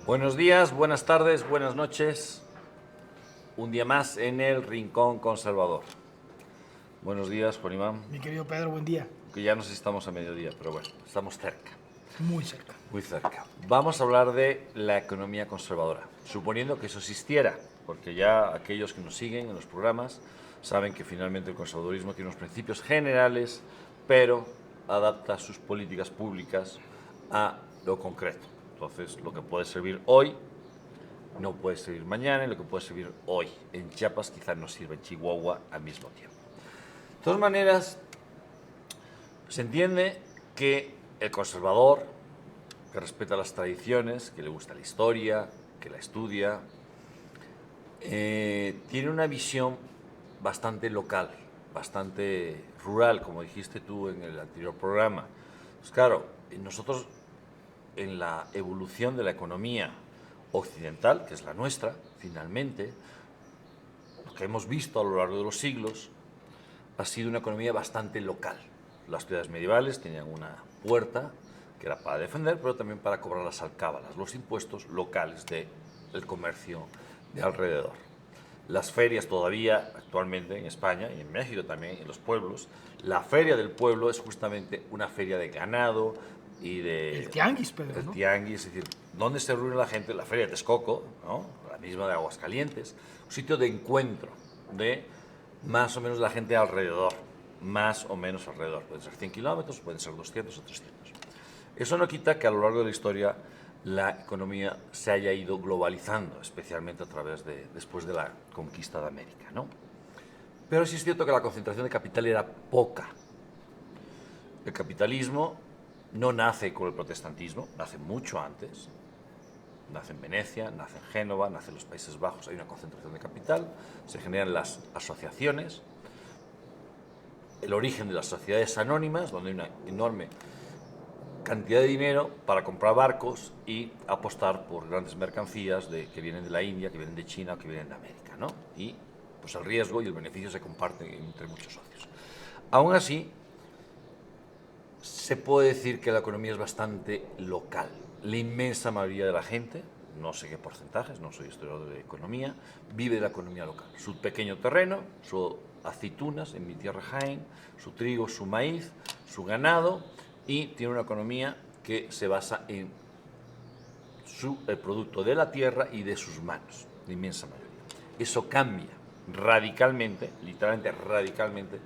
Buenos días, buenas tardes, buenas noches. Un día más en el Rincón Conservador. Buenos días, Juan Iván. Mi querido Pedro, buen día. Que ya no sé si estamos a mediodía, pero bueno, estamos cerca, Muy cerca. muy cerca. Vamos a hablar de la economía conservadora, suponiendo que eso existiera, porque ya aquellos que nos siguen en los programas saben que finalmente el conservadurismo tiene unos principios generales, pero adapta sus políticas públicas a lo concreto. Entonces, lo que puede servir hoy no puede servir mañana, y lo que puede servir hoy en Chiapas quizás no sirva en Chihuahua al mismo tiempo. De todas maneras, se entiende que el conservador, que respeta las tradiciones, que le gusta la historia, que la estudia, tiene una visión bastante local, bastante rural, como dijiste tú en el anterior programa. Pues claro, nosotros en la evolución de la economía occidental, que es la nuestra, finalmente, lo que hemos visto a lo largo de los siglos ha sido una economía bastante local. Las ciudades medievales tenían una puerta que era para defender, pero también para cobrar las alcábalas, los impuestos locales del comercio de alrededor. Las ferias todavía, actualmente en España y en México también, en los pueblos, la feria del pueblo es justamente una feria de ganado y de... El tianguis, Pedro, El ¿no? tianguis, es decir, ¿dónde se reúne la gente? La feria de Texcoco, ¿no? La misma de Aguascalientes, un sitio de encuentro de más o menos la gente alrededor, más o menos alrededor. Pueden ser 100 kilómetros, pueden ser 200 o 300. Eso no quita que a lo largo de la historia la economía se haya ido globalizando, especialmente a través después de la conquista de América, ¿no? Pero sí es cierto que la concentración de capital era poca. El capitalismo no nace con el protestantismo, nace mucho antes. Nace en Venecia, nace en Génova, nace en los Países Bajos, hay una concentración de capital, se generan las asociaciones, el origen de las sociedades anónimas, donde hay una enorme cantidad de dinero para comprar barcos y apostar por grandes mercancías que vienen de la India, que vienen de China, que vienen de América, ¿no? Y pues el riesgo y el beneficio se comparten entre muchos socios. Aún así, se puede decir que la economía es bastante local. La inmensa mayoría de la gente, no sé qué porcentajes, no soy historiador de economía, vive de la economía local. Su pequeño terreno, sus aceitunas en mi tierra Jaén, su trigo, su maíz, su ganado, y tiene una economía que se basa en el producto de la tierra y de sus manos, la inmensa mayoría. Eso cambia radicalmente, literalmente radicalmente,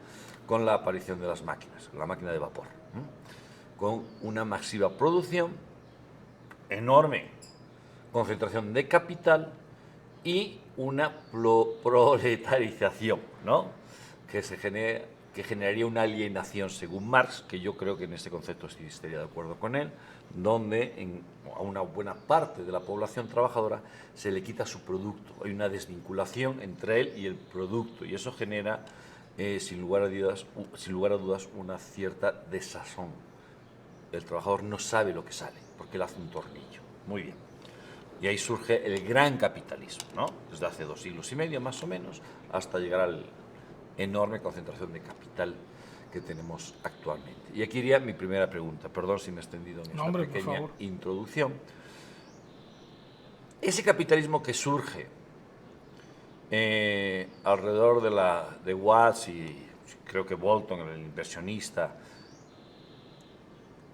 con la aparición de las máquinas, la máquina de vapor, con una masiva producción, enorme concentración de capital y una proletarización, ¿no? que generaría una alienación, según Marx, que yo creo que en este concepto sí estaría de acuerdo con él, donde a una buena parte de la población trabajadora se le quita su producto. Hay una desvinculación entre él y el producto, y eso genera, sin lugar a dudas, una cierta desazón. El trabajador no sabe lo que sale, porque él hace un tornillo. Muy bien. Y ahí surge el gran capitalismo, ¿no? Desde hace 2 siglos y medio, más o menos, hasta llegar a la enorme concentración de capital que tenemos actualmente. Y aquí iría mi primera pregunta. Perdón si me he extendido en esta pequeña introducción. Ese capitalismo que surge alrededor de Watts y creo que Bolton, el inversionista,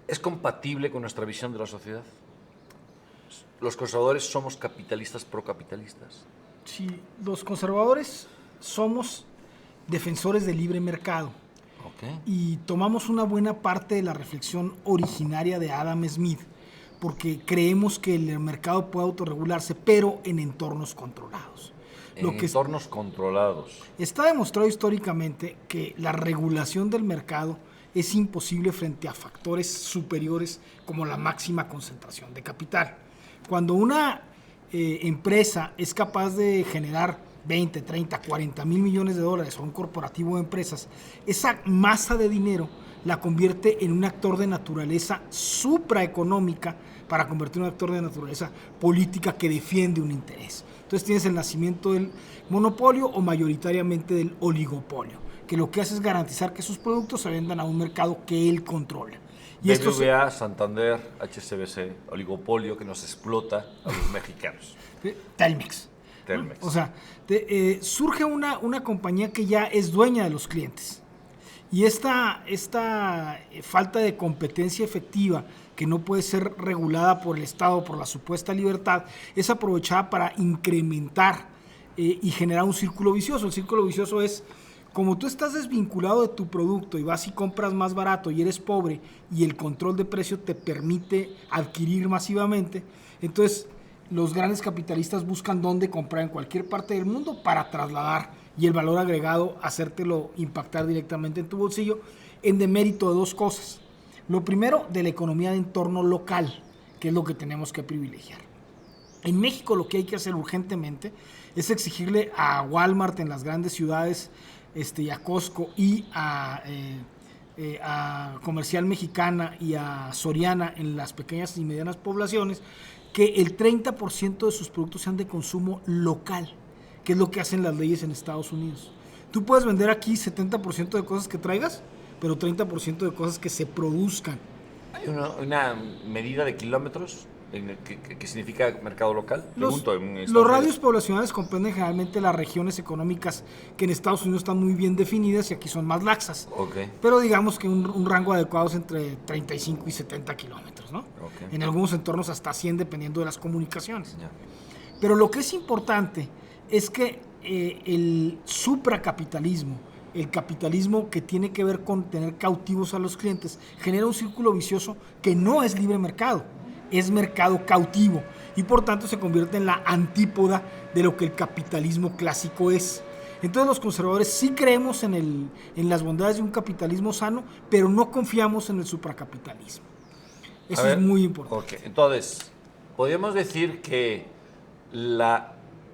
¿es compatible con nuestra visión de la sociedad? ¿Los conservadores somos capitalistas procapitalistas? Sí, los conservadores somos defensores del libre mercado. Okay. Y tomamos una buena parte de la reflexión originaria de Adam Smith, porque creemos que el mercado puede autorregularse, pero en entornos controlados. Entornos controlados. Está demostrado históricamente que la regulación del mercado es imposible frente a factores superiores como la máxima concentración de capital. Cuando una empresa es capaz de generar 20, 30, 40 mil millones de dólares o un corporativo de empresas, esa masa de dinero la convierte en un actor de naturaleza supraeconómica para convertir en un actor de naturaleza política que defiende un interés. Entonces tienes el nacimiento del monopolio o mayoritariamente del oligopolio, que lo que hace es garantizar que sus productos se vendan a un mercado que él controla. Y esto BBVA, Santander, HSBC, oligopolio que nos explota a los mexicanos. Telmex. Telmex. O sea, surge una compañía que ya es dueña de los clientes. Y esta falta de competencia efectiva, que no puede ser regulada por el Estado, por la supuesta libertad, es aprovechada para incrementar y generar un círculo vicioso. El círculo vicioso es, como tú estás desvinculado de tu producto y vas y compras más barato y eres pobre y el control de precio te permite adquirir masivamente, entonces los grandes capitalistas buscan dónde comprar en cualquier parte del mundo para trasladar y el valor agregado hacértelo impactar directamente en tu bolsillo, en demérito de dos cosas. Lo primero, de la economía de entorno local, que es lo que tenemos que privilegiar. En México lo que hay que hacer urgentemente es exigirle a Walmart en las grandes ciudades, y a Costco y a Comercial Mexicana y a Soriana en las pequeñas y medianas poblaciones, que el 30% de sus productos sean de consumo local, que es lo que hacen las leyes en Estados Unidos. Tú puedes vender aquí 70% de cosas que traigas, pero 30% de cosas que se produzcan. ¿Hay una medida de kilómetros que significa mercado local? Los radios poblacionales comprenden generalmente las regiones económicas que en Estados Unidos están muy bien definidas y aquí son más laxas. Okay. Pero digamos que un rango adecuado es entre 35 y 70 kilómetros, ¿no? Okay. En algunos entornos hasta 100 dependiendo de las comunicaciones. Yeah. Pero lo que es importante es que el supracapitalismo, el capitalismo que tiene que ver con tener cautivos a los clientes, genera un círculo vicioso que no es libre mercado, es mercado cautivo y por tanto se convierte en la antípoda de lo que el capitalismo clásico es. Entonces los conservadores sí creemos en las bondades de un capitalismo sano, pero no confiamos en el supracapitalismo. Eso es muy importante. Okay. Entonces, podríamos decir que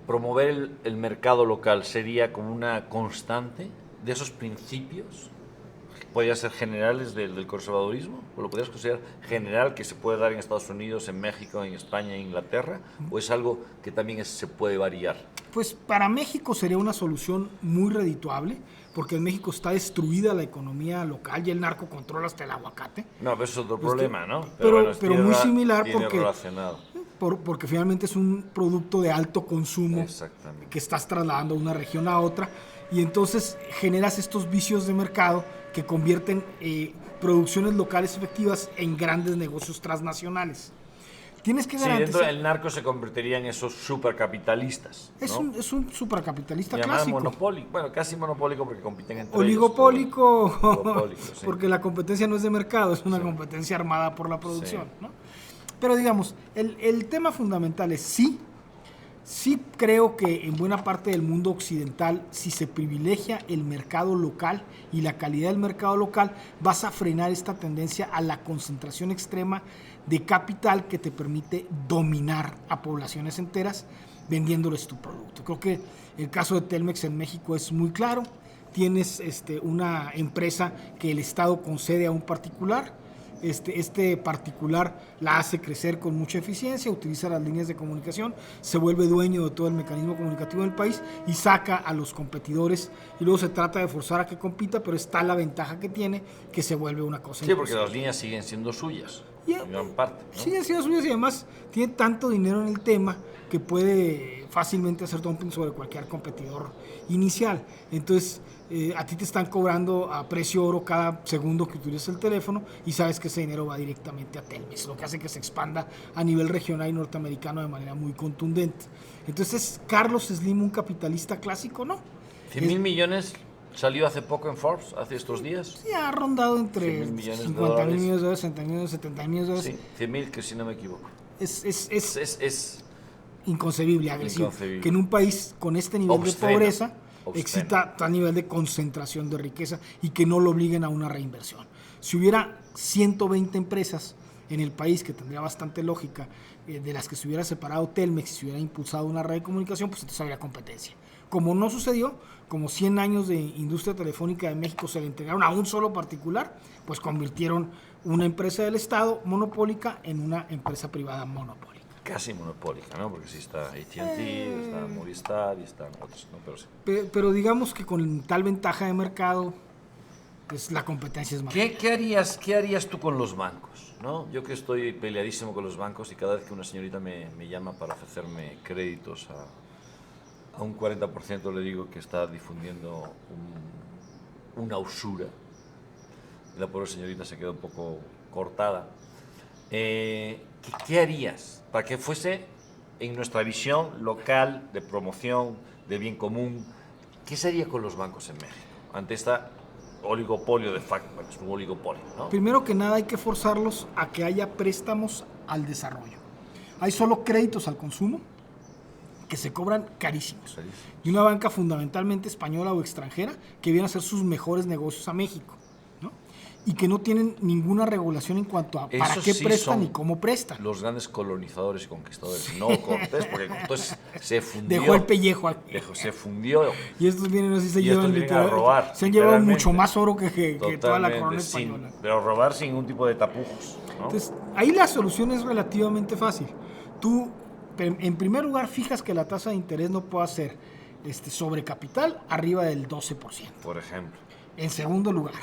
promover el mercado local sería como una constante de esos principios. ¿Podrían ser generales del conservadurismo? ¿O lo podrías considerar general que se puede dar en Estados Unidos, en México, en España, en Inglaterra? ¿O es algo que también se puede variar? Pues para México sería una solución muy redituable, porque en México está destruida la economía local y el narco controla hasta el aguacate. No, pero eso es otro problema, ¿no? Pero muy similar relacionado. Porque finalmente es un producto de alto consumo que estás trasladando de una región a otra y entonces generas estos vicios de mercado que convierten producciones locales efectivas en grandes negocios transnacionales. Tienes que garantizar... Sí, dentro del narco se convertiría en esos supercapitalistas, ¿no? Es un supercapitalista clásico. Monopólico, bueno, casi monopólico porque compiten entre Oligopólico, sí. Porque la competencia no es de mercado, es una competencia armada por la producción, ¿no? Pero digamos, el tema fundamental es sí creo que en buena parte del mundo occidental, si se privilegia el mercado local y la calidad del mercado local, vas a frenar esta tendencia a la concentración extrema de capital que te permite dominar a poblaciones enteras vendiéndoles tu producto. Creo que el caso de Telmex en México es muy claro. Tienes una empresa que el Estado concede a un particular. Este particular la hace crecer con mucha eficiencia, utiliza las líneas de comunicación, se vuelve dueño de todo el mecanismo comunicativo del país y saca a los competidores y luego se trata de forzar a que compita, pero está la ventaja que tiene que se vuelve una cosa. Sí, porque las líneas siguen siendo suyas, en gran parte, ¿no? Siguen siendo suyas y además tiene tanto dinero en el tema que puede fácilmente hacer dumping sobre cualquier competidor inicial. Entonces, a ti te están cobrando a precio oro cada segundo que utilizas el teléfono y sabes que ese dinero va directamente a Telmex, lo que hace que se expanda a nivel regional y norteamericano de manera muy contundente. Entonces, ¿Carlos Slim un capitalista clásico? No. 100,000 millones salió hace poco en Forbes, hace estos días. Sí, ha rondado entre 50,000 millones de dólares, 60,000 millones, 70,000 millones de dólares. Sí, 100,000, que si no me equivoco. Es inconcebible, agresivo, que en un país con este nivel de pobreza exista tal nivel de concentración de riqueza y que no lo obliguen a una reinversión. Si hubiera 120 empresas en el país, que tendría bastante lógica, de las que se hubiera separado Telmex y se hubiera impulsado una red de comunicación, pues entonces habría competencia. Como no sucedió, como 100 años de industria telefónica de México se le entregaron a un solo particular, pues convirtieron una empresa del Estado monopólica en una empresa privada monopólica. Casi monopólica, ¿no? Porque sí está AT&T, está Movistar y están otros, ¿no? Pero sí. Pero digamos que con tal ventaja de mercado, Entonces la competencia es más. ¿Qué harías tú con los bancos? ¿No? Yo que estoy peleadísimo con los bancos y cada vez que una señorita me llama para ofrecerme créditos a un 40% le digo que está difundiendo una usura. La pobre señorita se queda un poco cortada. ¿Qué harías para que fuese en nuestra visión local de promoción, de bien común? ¿Qué se haría con los bancos en México ante esta oligopolio de facto? Bueno, es un oligopolio, ¿no? Primero que nada hay que forzarlos a que haya préstamos al desarrollo. Hay solo créditos al consumo que se cobran carísimos. Y una banca fundamentalmente española o extranjera que viene a hacer sus mejores negocios a México, ¿no? Y que no tienen ninguna regulación en cuanto a para qué prestan y cómo prestan. Los grandes colonizadores y conquistadores, no Cortés, porque Cortés se fundió. Dejó el pellejo aquí. Se fundió. Y estos vienen así, se Y llevan estos vienen a robar, se han llevado mucho más oro que toda la corona española. Pero robar sin ningún tipo de tapujos, ¿no? Entonces, ahí la solución es relativamente fácil. Tú, en primer lugar, fijas que la tasa de interés no pueda ser sobre capital arriba del 12%. Por ejemplo. En segundo lugar,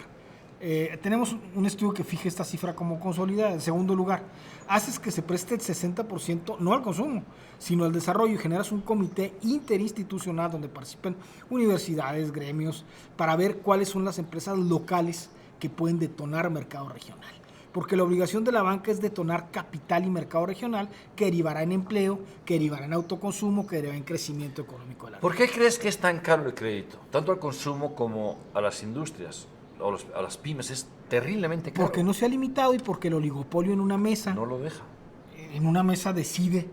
tenemos un estudio que fija esta cifra como consolidada. En segundo lugar, haces que se preste el 60% no al consumo, sino al desarrollo, y generas un comité interinstitucional donde participen universidades, gremios, para ver cuáles son las empresas locales que pueden detonar mercado regional. Porque la obligación de la banca es detonar capital y mercado regional que derivará en empleo, que derivará en autoconsumo, que derivará en crecimiento económico de la ¿Por qué crees que es tan caro el crédito? Tanto al consumo como a las industrias, a las pymes, es terriblemente caro. Porque no se ha limitado y porque el oligopolio en una mesa, no lo deja. En una mesa decide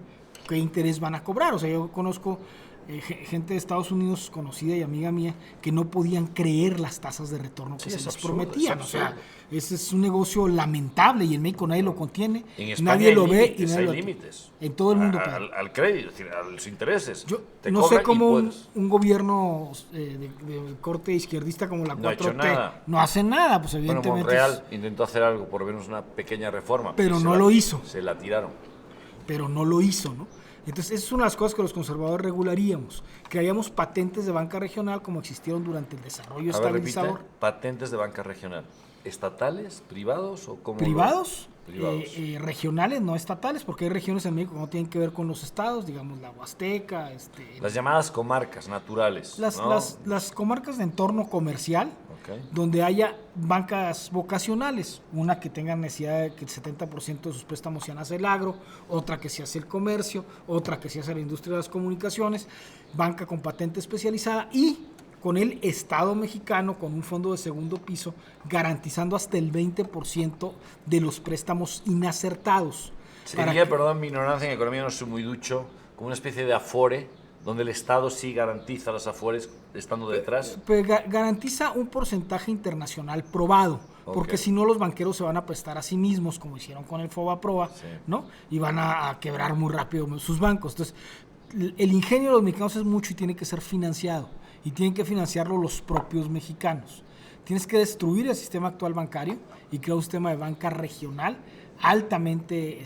qué interés van a cobrar. O sea, yo conozco gente de Estados Unidos conocida y amiga mía que no podían creer las tasas de retorno que se les prometían. O sea, ese es un negocio lamentable y en México nadie lo contiene, en España nadie lo ve y hay nadie límites. En todo el mundo. Al crédito, es decir, a los intereses. Yo no sé cómo un gobierno de corte izquierdista como la 4T no hace nada, pues evidentemente. Bueno, Monreal intentó hacer algo, por lo menos una pequeña reforma. Pero no lo hizo. Se la tiraron. Pero no lo hizo, ¿no? Entonces, esa es una de las cosas que los conservadores regularíamos. Crearíamos patentes de banca regional como existieron durante el desarrollo estabilizador. Repite, patentes de banca regional. ¿Estatales, privados o cómo? Privados, regionales, no estatales, porque hay regiones en México que no tienen que ver con los estados, digamos la Huasteca. Las llamadas comarcas naturales. Las comarcas de entorno comercial, donde haya bancas vocacionales, una que tenga necesidad de que el 70% de sus préstamos sean hacia el agro, otra que se hace el comercio, otra que se hace la industria de las comunicaciones, banca con patente especializada y con el Estado mexicano, con un fondo de segundo piso, garantizando hasta el 20% de los préstamos inacertados. Sería, perdón, mi ignorancia en economía, no soy muy ducho, como una especie de afore, donde el Estado sí garantiza las afores estando detrás. Pues garantiza un porcentaje internacional probado, porque si no los banqueros se van a prestar a sí mismos, como hicieron con el FOBAPROA, ¿no? Y van a quebrar muy rápido sus bancos. Entonces, el ingenio de los mexicanos es mucho y tiene que ser financiado. Y tienen que financiarlo los propios mexicanos. Tienes que destruir el sistema actual bancario y crear un sistema de banca regional altamente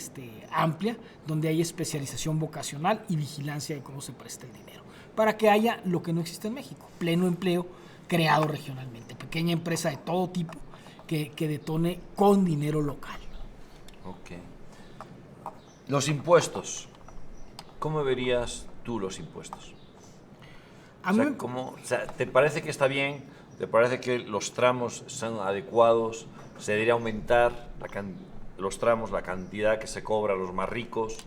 amplia, donde hay especialización vocacional y vigilancia de cómo se presta el dinero, para que haya lo que no existe en México, pleno empleo creado regionalmente, pequeña empresa de todo tipo que detone con dinero local. Ok. Los impuestos. ¿Cómo verías tú los impuestos? ¿Te parece que está bien? ¿Te parece que los tramos son adecuados? ¿Se debería aumentar los tramos, la cantidad que se cobra a los más ricos?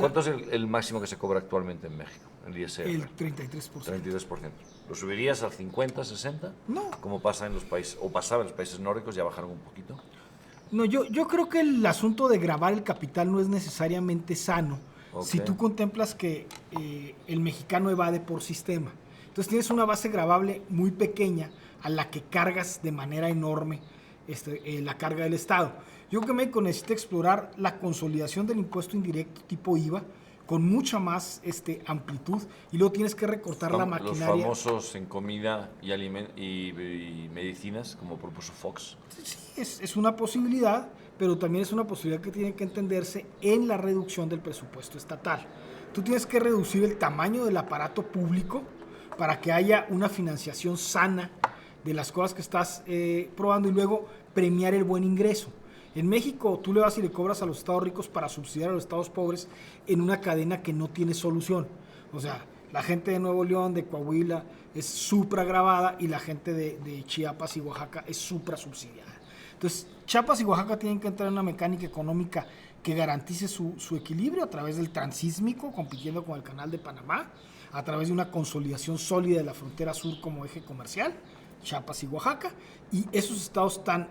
¿Cuánto es el máximo que se cobra actualmente en México, el ISR? El 33%. 33%. ¿Lo subirías al 50, 60? No. Como pasa en los países, o pasaba en los países nórdicos, ya bajaron un poquito. No, yo creo que el asunto de gravar el capital no es necesariamente sano si tú contemplas que el mexicano evade por sistema. Entonces tienes una base gravable muy pequeña a la que cargas de manera enorme la carga del Estado. Yo creo que México necesita explorar la consolidación del impuesto indirecto tipo IVA con mucha más amplitud y luego tienes que recortar la maquinaria. Los famosos en comida y medicinas, como propuso Fox. Sí, es una posibilidad, pero también es una posibilidad que tiene que entenderse en la reducción del presupuesto estatal. Tú tienes que reducir el tamaño del aparato público para que haya una financiación sana de las cosas que estás probando y luego premiar el buen ingreso. En México tú le vas y le cobras a los estados ricos para subsidiar a los estados pobres en una cadena que no tiene solución. O sea, la gente de Nuevo León, de Coahuila, es supragravada y la gente de Chiapas y Oaxaca es suprasubsidiada. Entonces, Chiapas y Oaxaca tienen que entrar en una mecánica económica que garantice su equilibrio a través del transísmico, compitiendo con el Canal de Panamá, a través de una consolidación sólida de la frontera sur como eje comercial, Chiapas y Oaxaca, y esos estados tan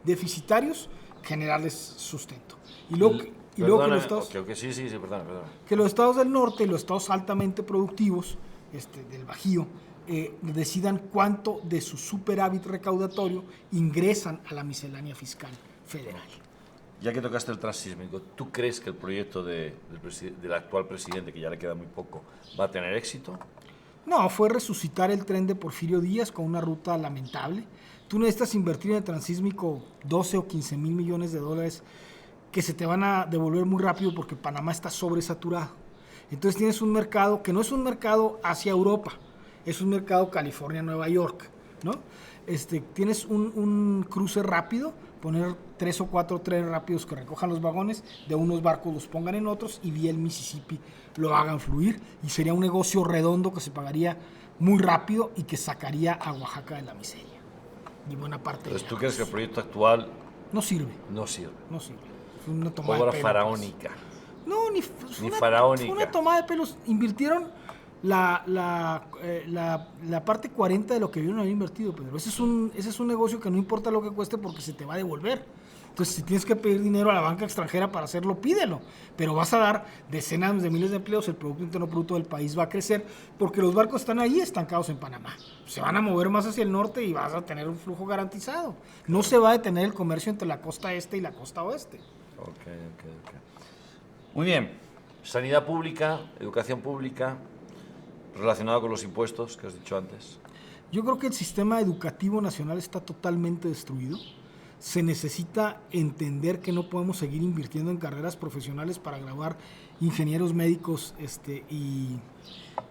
deficitarios, generarles sustento. Y luego que los estados, perdona. Que los estados del norte, los estados altamente productivos del Bajío, decidan cuánto de su superávit recaudatorio ingresan a la miscelánea fiscal federal. Ya que tocaste el transísmico, ¿tú crees que el proyecto del actual presidente, que ya le queda muy poco, va a tener éxito? No, fue resucitar el tren de Porfirio Díaz con una ruta lamentable. Tú necesitas invertir en el transísmico 12 o 15 mil millones de dólares que se te van a devolver muy rápido porque Panamá está sobresaturado. Entonces tienes un mercado que no es un mercado hacia Europa, es un mercado California-Nueva York, ¿no? Tienes un cruce rápido, poner 3 o 4 trenes rápidos que recojan los vagones de unos barcos, los pongan en otros y vía el Mississippi lo hagan fluir, y sería un negocio redondo que se pagaría muy rápido y que sacaría a Oaxaca de la miseria y buena parte. Entonces, ¿tú crees que el proyecto actual no sirve? No sirve. Fue una tomada Obra de pelo, faraónica. pues. No, ni faraónica. Fue una tomada de pelos. Invirtieron la parte 40 de lo que vieron haber invertido, Pedro. Ese es un negocio que no importa lo que cueste porque se te va a devolver. Entonces, si tienes que pedir dinero a la banca extranjera para hacerlo, pídelo. Pero vas a dar decenas de miles de empleos, el Producto Interno Bruto del país va a crecer porque los barcos están ahí estancados en Panamá. Se van a mover más hacia el norte y vas a tener un flujo garantizado. No se va a detener el comercio entre la costa este y la costa oeste. Ok. Muy bien. Sanidad pública, educación pública, relacionado con los impuestos que has dicho antes. Yo creo que el sistema educativo nacional está totalmente destruido. Se necesita entender que no podemos seguir invirtiendo en carreras profesionales para graduar ingenieros médicos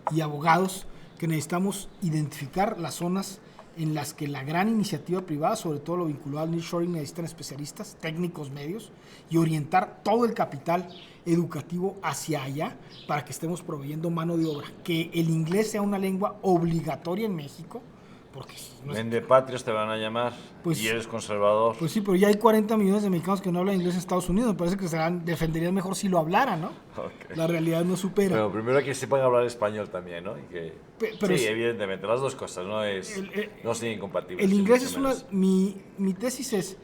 y abogados, que necesitamos identificar las zonas en las que la gran iniciativa privada, sobre todo lo vinculado al nearshoring, necesitan especialistas, técnicos medios, y orientar todo el capital educativo hacia allá para que estemos proveyendo mano de obra. Que el inglés sea una lengua obligatoria en México, porque no es... Vendepatrios te van a llamar, pues, y eres conservador. Pues sí, pero ya hay 40 millones de mexicanos que no hablan inglés en Estados Unidos. Me parece que defenderían mejor si lo hablaran, ¿no? Okay. La realidad no supera. Pero primero que sepan hablar español también, ¿no? Y que, sí, evidentemente, las dos cosas, no son incompatibles. El inglés es una... Mi tesis es,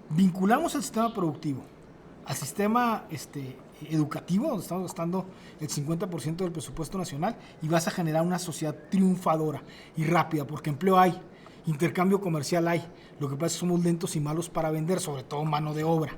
vinculamos el sistema productivo al sistema educativo, donde estamos gastando el 50% del presupuesto nacional, y vas a generar una sociedad triunfadora y rápida, porque empleo hay, intercambio comercial hay. Lo que pasa es que somos lentos y malos para vender, sobre todo mano de obra.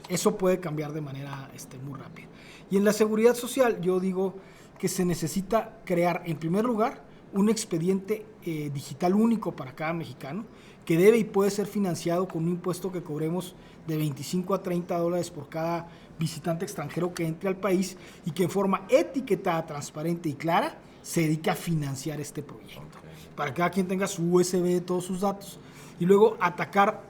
Eso puede cambiar de manera muy rápida. Y en la seguridad social, yo digo que se necesita crear, en primer lugar, un expediente digital único para cada mexicano, que debe y puede ser financiado con un impuesto que cobremos de 25 a 30 dólares por cada visitante extranjero que entre al país, y que en forma etiquetada, transparente y clara se dedique a financiar este proyecto. Para que cada quien tenga su USB de todos sus datos. Y luego atacar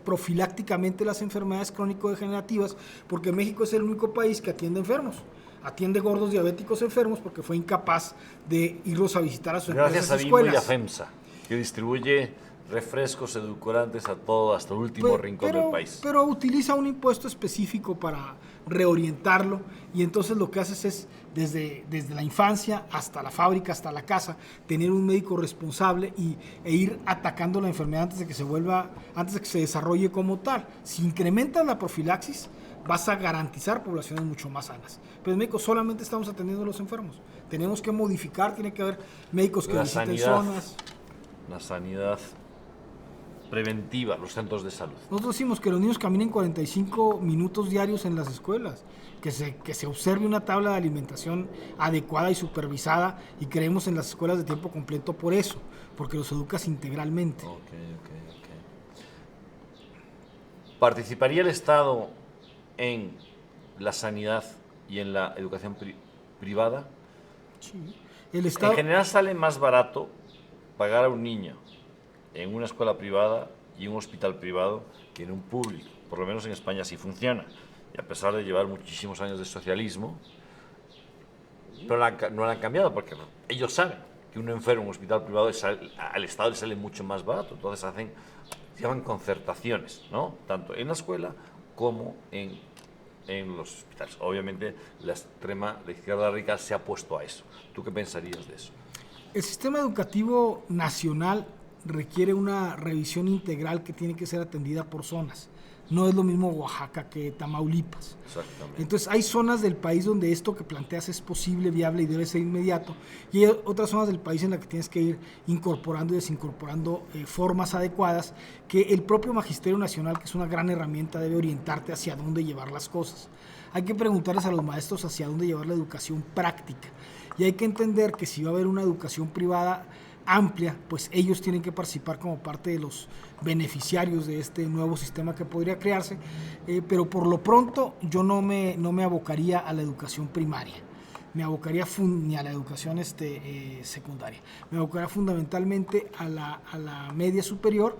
profilácticamente las enfermedades crónico-degenerativas, porque México es el único país que atiende enfermos. Atiende gordos diabéticos enfermos porque fue incapaz de irlos a visitar a sus escuelas. Gracias a Bimbo y a FEMSA, que distribuye refrescos edulcorantes a todo, hasta el último rincón del país. Pero utiliza un impuesto específico para reorientarlo, y entonces lo que haces es, desde la infancia hasta la fábrica, hasta la casa, tener un médico responsable e ir atacando la enfermedad antes de que se desarrolle como tal. Si incrementas la profilaxis, vas a garantizar poblaciones mucho más sanas. Pero en México solamente estamos atendiendo a los enfermos. Tenemos que modificar, tiene que haber médicos que visiten zonas. La sanidad preventiva, los centros de salud. Nosotros decimos que los niños caminen 45 minutos diarios en las escuelas, que se observe una tabla de alimentación adecuada y supervisada, y creemos en las escuelas de tiempo completo por eso, porque los educas integralmente. ¿Participaría el Estado en la sanidad y en la educación privada? Sí. El Estado... En general sale más barato pagar a un niño en una escuela privada y un hospital privado que en un público. Por lo menos en España así funciona. Y a pesar de llevar muchísimos años de socialismo, no lo han cambiado porque ellos saben que un enfermo en un hospital privado al Estado le sale mucho más barato. Entonces llaman concertaciones, ¿no? Tanto en la escuela como en los hospitales. Obviamente la izquierda radical se ha puesto a eso. ¿Tú qué pensarías de eso? El sistema educativo nacional requiere una revisión integral que tiene que ser atendida por zonas. No es lo mismo Oaxaca que Tamaulipas. Exactamente. Entonces hay zonas del país donde esto que planteas es posible, viable y debe ser inmediato, y hay otras zonas del país en las que tienes que ir incorporando y desincorporando formas adecuadas que el propio Magisterio Nacional, que es una gran herramienta, debe orientarte hacia dónde llevar las cosas. Hay que preguntarles a los maestros hacia dónde llevar la educación práctica, y hay que entender que si va a haber una educación privada amplia, pues ellos tienen que participar como parte de los beneficiarios de este nuevo sistema que podría crearse, pero por lo pronto yo no me abocaría a la educación primaria, me abocaría ni a la educación secundaria, me abocaría fundamentalmente a la media superior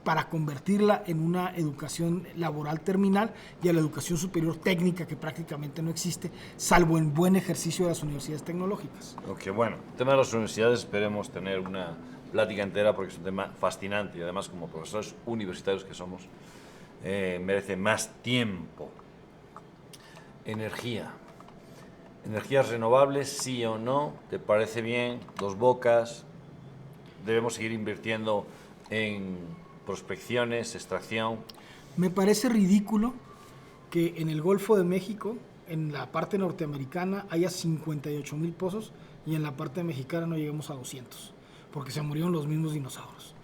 para convertirla en una educación laboral terminal y a la educación superior técnica que prácticamente no existe, salvo en buen ejercicio de las universidades tecnológicas. Ok, bueno, el tema de las universidades esperemos tener una plática entera porque es un tema fascinante y además como profesores universitarios que somos, merece más tiempo. Energías renovables, sí o no, ¿te parece bien? Dos Bocas, debemos seguir invirtiendo en prospecciones, extracción. Me parece ridículo que en el Golfo de México, en la parte norteamericana, haya 58,000 pozos y en la parte mexicana no lleguemos a 200, porque se murieron los mismos dinosaurios.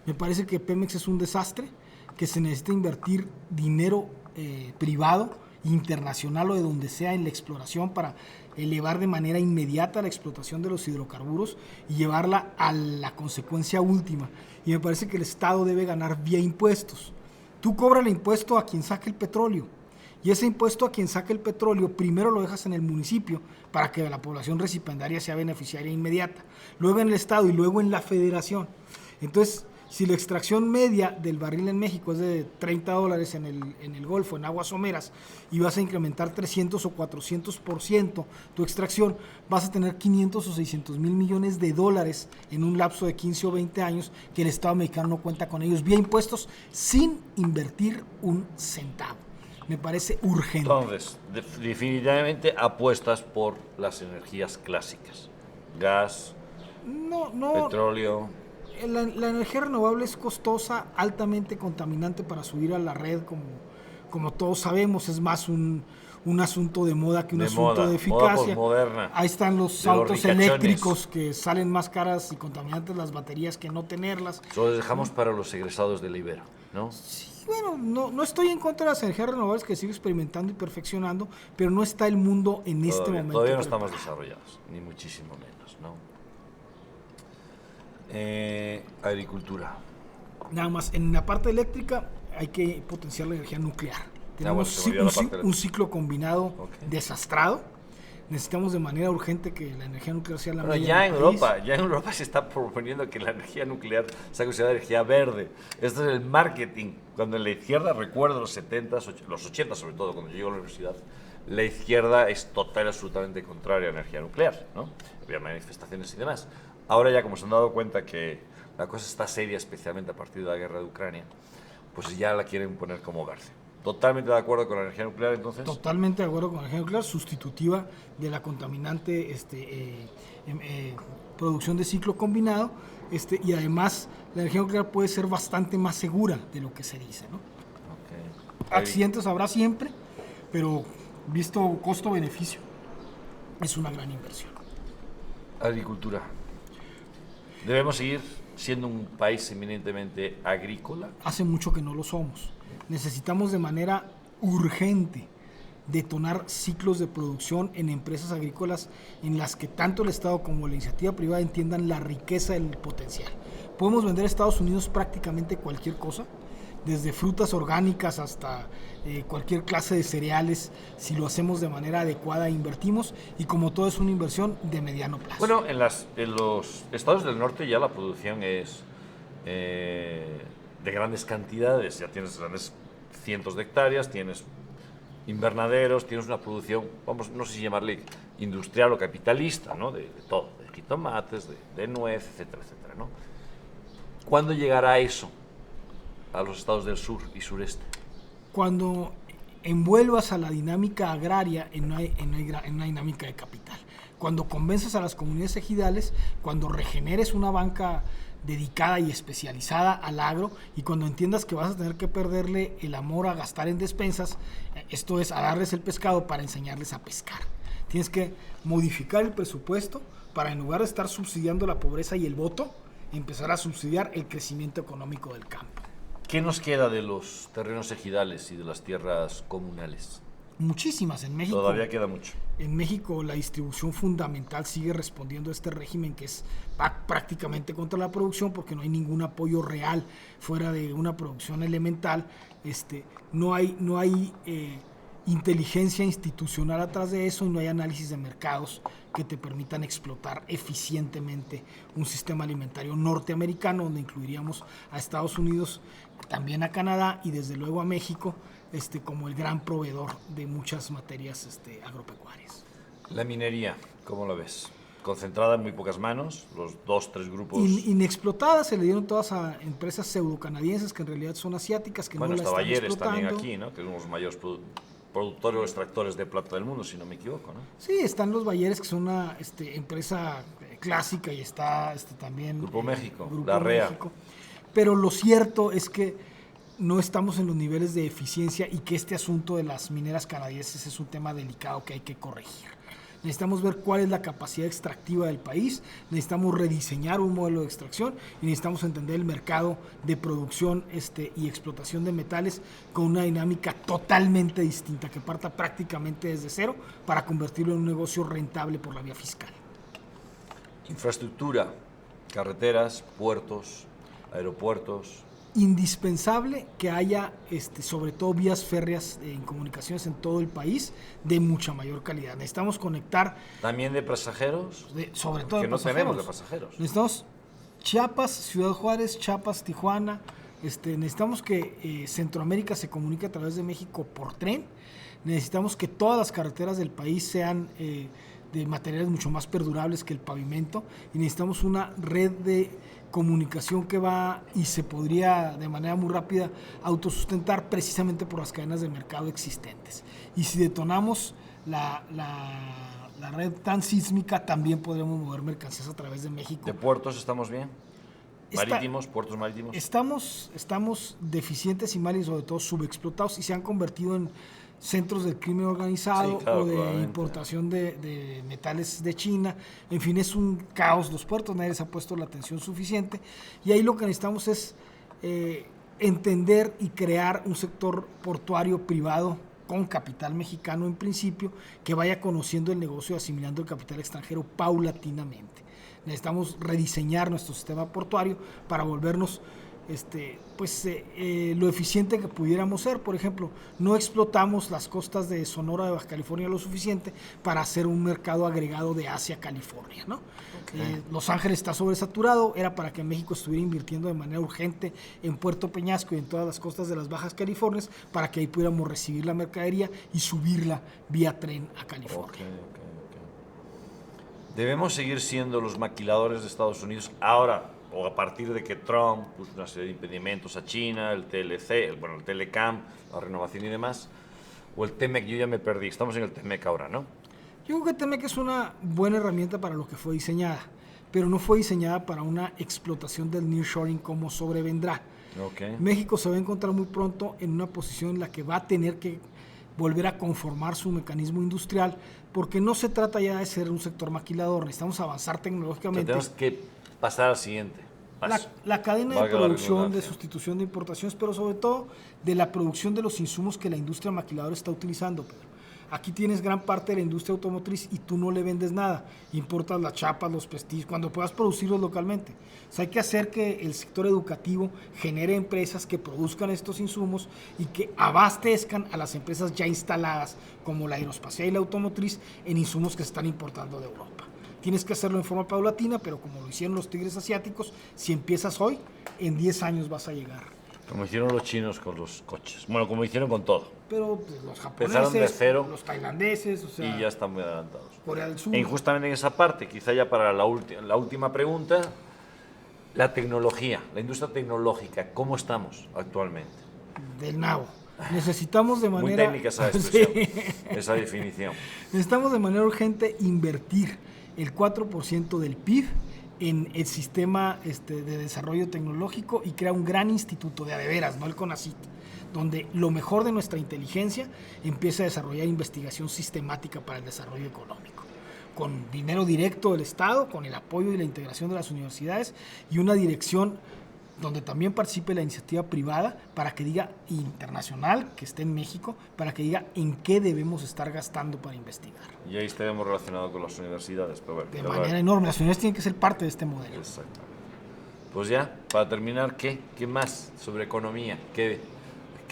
Me parece que Pemex es un desastre, que se necesita invertir dinero privado, internacional o de donde sea en la exploración para elevar de manera inmediata la explotación de los hidrocarburos y llevarla a la consecuencia última. Y me parece que el Estado debe ganar vía impuestos. Tú cobras el impuesto a quien saque el petróleo y ese impuesto a quien saque el petróleo primero lo dejas en el municipio para que la población recipiendaria sea beneficiaria inmediata, luego en el Estado y luego en la Federación. Entonces, si la extracción media del barril en México es de $30 en el Golfo, en aguas someras, y vas a incrementar 300 o 400% tu extracción, vas a tener 500 o 600 mil millones de dólares en un lapso de 15 o 20 años que el Estado mexicano no cuenta con ellos, vía impuestos, sin invertir un centavo. Me parece urgente. Entonces, definitivamente apuestas por las energías clásicas. Gas, petróleo. La energía renovable es costosa, altamente contaminante para subir a la red, como todos sabemos, es más un asunto de moda que un asunto de eficacia. Moda ahí están los autos eléctricos que salen más caras y contaminantes las baterías que no tenerlas. Solo dejamos para los egresados de la Ibero, ¿no? Sí, bueno, no estoy en contra de las energías renovables que sigo experimentando y perfeccionando, pero no está el mundo en este momento. Todavía no estamos desarrollados, ni muchísimo menos, ¿no? Agricultura. Nada más, en la parte eléctrica hay que potenciar la energía nuclear. Tenemos un ciclo combinado desastrado. Necesitamos de manera urgente que la energía nuclear sea la mayoría del país. Ya en Europa se está proponiendo que la energía nuclear sea considerada energía verde. Esto es el marketing. Cuando en la izquierda, recuerdo los 70s, los 80 sobre todo, cuando yo llego a la universidad, la izquierda es total y absolutamente contraria a la energía nuclear, ¿no? Había manifestaciones y demás. Ahora ya como se han dado cuenta que la cosa está seria, especialmente a partir de la guerra de Ucrania, pues ya la quieren poner como verde. ¿Totalmente de acuerdo con la energía nuclear entonces? Totalmente de acuerdo con la energía nuclear, sustitutiva de la contaminante producción de ciclo combinado, y además la energía nuclear puede ser bastante más segura de lo que se dice, ¿no? Okay. Accidentes habrá siempre, pero visto costo-beneficio, es una gran inversión. Agricultura. ¿Debemos seguir siendo un país eminentemente agrícola? Hace mucho que no lo somos. Necesitamos de manera urgente detonar ciclos de producción en empresas agrícolas en las que tanto el Estado como la iniciativa privada entiendan la riqueza del potencial. Podemos vender a Estados Unidos prácticamente cualquier cosa, desde frutas orgánicas hasta cualquier clase de cereales, si lo hacemos de manera adecuada, invertimos, y como todo es una inversión de mediano plazo. Bueno, en los estados del norte ya la producción es de grandes cantidades, ya tienes grandes cientos de hectáreas, tienes invernaderos, tienes una producción, vamos, no sé si llamarle industrial o capitalista, ¿no? De todo, de jitomates, de nuez, etcétera, etcétera, ¿no? ¿Cuándo llegará eso a los estados del sur y sureste? Cuando envuelvas a la dinámica agraria en una dinámica de capital. Cuando convences a las comunidades ejidales, cuando regeneres una banca dedicada y especializada al agro, y cuando entiendas que vas a tener que perderle el amor a gastar en despensas, esto es, a darles el pescado para enseñarles a pescar. Tienes que modificar el presupuesto para, en lugar de estar subsidiando la pobreza y el voto, empezar a subsidiar el crecimiento económico del campo. ¿Qué nos queda de los terrenos ejidales y de las tierras comunales? Muchísimas en México. Todavía queda mucho. En México la distribución fundamental sigue respondiendo a este régimen que es prácticamente contra la producción, porque no hay ningún apoyo real fuera de una producción elemental. No hay inteligencia institucional atrás de eso, y no hay análisis de mercados que te permitan explotar eficientemente un sistema alimentario norteamericano, donde incluiríamos a Estados Unidos, también a Canadá y desde luego a México, como el gran proveedor de muchas materias agropecuarias. La minería, ¿cómo la ves? Concentrada en muy pocas manos, los 2-3 grupos. Inexplotadas, se le dieron todas a empresas pseudo-canadienses que en realidad son asiáticas, que bueno, no la están Bayeres explotando. también aquí, ¿no? Que es uno de los mayores productores o extractores de plata del mundo, si no me equivoco, ¿no? Sí, están los Bayeres, que son una empresa clásica, y está también Grupo México, Grupo la REA. México. Pero lo cierto es que no estamos en los niveles de eficiencia, y que este asunto de las mineras canadienses es un tema delicado que hay que corregir. Necesitamos ver cuál es la capacidad extractiva del país, necesitamos rediseñar un modelo de extracción, y necesitamos entender el mercado de producción y explotación de metales con una dinámica totalmente distinta, que parta prácticamente desde cero para convertirlo en un negocio rentable por la vía fiscal. Infraestructura, carreteras, puertos, aeropuertos. Indispensable que haya, sobre todo, vías férreas en comunicaciones en todo el país de mucha mayor calidad. Necesitamos conectar. ¿También de pasajeros? Sobre todo de no pasajeros. tenemos de pasajeros. Necesitamos Chiapas, Ciudad Juárez, Chiapas, Tijuana. Necesitamos que Centroamérica se comunique a través de México por tren. Necesitamos que todas las carreteras del país sean de materiales mucho más perdurables que el pavimento. Y necesitamos una red de comunicación que va y se podría de manera muy rápida autosustentar, precisamente por las cadenas de mercado existentes. Y si detonamos la red transísmica, también podremos mover mercancías a través de México. ¿De puertos estamos bien? ¿Marítimos, puertos marítimos? Estamos deficientes y mal, y sobre todo subexplotados, y se han convertido en centros del crimen organizado, sí, claro, o de importación de metales de China. En fin, es un caos los puertos, nadie les ha puesto la atención suficiente, y ahí lo que necesitamos es entender y crear un sector portuario privado con capital mexicano en principio, que vaya conociendo el negocio y asimilando el capital extranjero paulatinamente. Necesitamos rediseñar nuestro sistema portuario para volvernos lo eficiente que pudiéramos ser. Por ejemplo, no explotamos las costas de Sonora, de Baja California, lo suficiente para hacer un mercado agregado de Asia a California, ¿no? Okay. Los Ángeles está sobresaturado, era para que México estuviera invirtiendo de manera urgente en Puerto Peñasco y en todas las costas de las Bajas Californias, para que ahí pudiéramos recibir la mercadería y subirla vía tren a California. Okay. ¿Debemos seguir siendo los maquiladores de Estados Unidos ahora, o a partir de que Trump puso una serie de impedimentos a China, el TLC, el Telecam, la renovación y demás? ¿O el TEMEC? Yo ya me perdí, estamos en el TEMEC ahora, ¿no? Yo creo que el TEMEC es una buena herramienta para lo que fue diseñada, pero no fue diseñada para una explotación del nearshoring como sobrevendrá. Okay. México se va a encontrar muy pronto en una posición en la que va a tener que volver a conformar su mecanismo industrial, porque no se trata ya de ser un sector maquilador, necesitamos avanzar tecnológicamente. Tenemos que pasar al siguiente paso. La cadena de producción, de sustitución de importaciones, pero sobre todo de la producción de los insumos que la industria maquiladora está utilizando, Pedro. Aquí tienes gran parte de la industria automotriz y tú no le vendes nada. Importas las chapas, los pestillos, cuando puedas producirlos localmente. O sea, hay que hacer que el sector educativo genere empresas que produzcan estos insumos y que abastezcan a las empresas ya instaladas, como la aeroespacial y la automotriz, en insumos que se están importando de Europa. Tienes que hacerlo en forma paulatina, pero como lo hicieron los tigres asiáticos, si empiezas hoy, en 10 años vas a llegar. Como hicieron los chinos con los coches. Bueno, como hicieron con todo. Pero pues, los Empezaron de japoneses, cero los tailandeses, o sea, y ya están muy adelantados. Corea del Sur. E justamente en esa parte, quizá ya para la última pregunta, la tecnología, la industria tecnológica, ¿cómo estamos actualmente? Del nabo. Necesitamos de manera... Muy técnica esa expresión, Sí. esa definición. Necesitamos de manera urgente invertir el 4% del PIB en el sistema de desarrollo tecnológico y crear un gran instituto de veras, no el CONACYT, donde lo mejor de nuestra inteligencia empiece a desarrollar investigación sistemática para el desarrollo económico, con dinero directo del Estado, con el apoyo y la integración de las universidades y una dirección donde también participe la iniciativa privada para que diga, internacional, que esté en México, para que diga en qué debemos estar gastando para investigar. Y ahí estaremos relacionados con las universidades. Pero bueno, De manera enorme, las universidades tienen que ser parte de este modelo. Exactamente. Pues ya, para terminar, ¿qué más sobre economía? ¿Que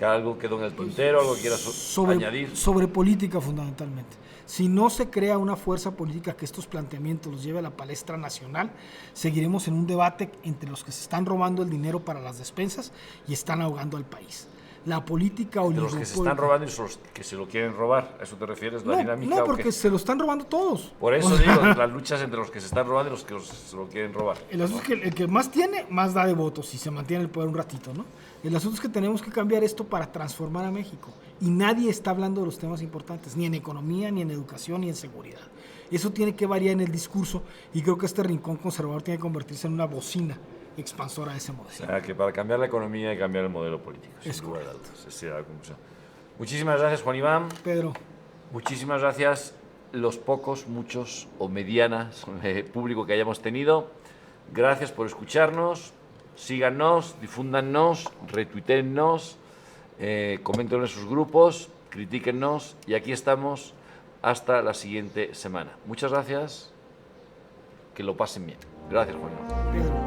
algo quedó en el tintero, algo quieras añadir? Sobre política fundamentalmente. Si no se crea una fuerza política que estos planteamientos los lleve a la palestra nacional, seguiremos en un debate entre los que se están robando el dinero para las despensas y están ahogando al país. La política De oligopólica... los que se están robando y los que se lo quieren robar. ¿A eso te refieres? ¿La dinámica? No, porque se lo están robando todos. Por eso digo, las luchas entre los que se están robando y los que se lo quieren robar. El asunto es que el que más tiene, más da de votos y se mantiene en el poder un ratito, ¿no? El asunto es que tenemos que cambiar esto para transformar a México. Y nadie está hablando de los temas importantes, ni en economía, ni en educación, ni en seguridad. Eso tiene que variar en el discurso y creo que este rincón conservador tiene que convertirse en una bocina expansora de ese modelo. O sea, que para cambiar la economía hay que cambiar el modelo político. Es sin duda de correcto. dudas. Esa es la conclusión. Muchísimas gracias, Juan Iván. Pedro, Muchísimas gracias los pocos, muchos o medianas público que hayamos tenido. Gracias por escucharnos. Síganos, difúndanos, retuiteennos, comenten en sus grupos, critíquennos y aquí estamos hasta la siguiente semana. Muchas gracias, que lo pasen bien. Gracias, Juan Iván. Pedro.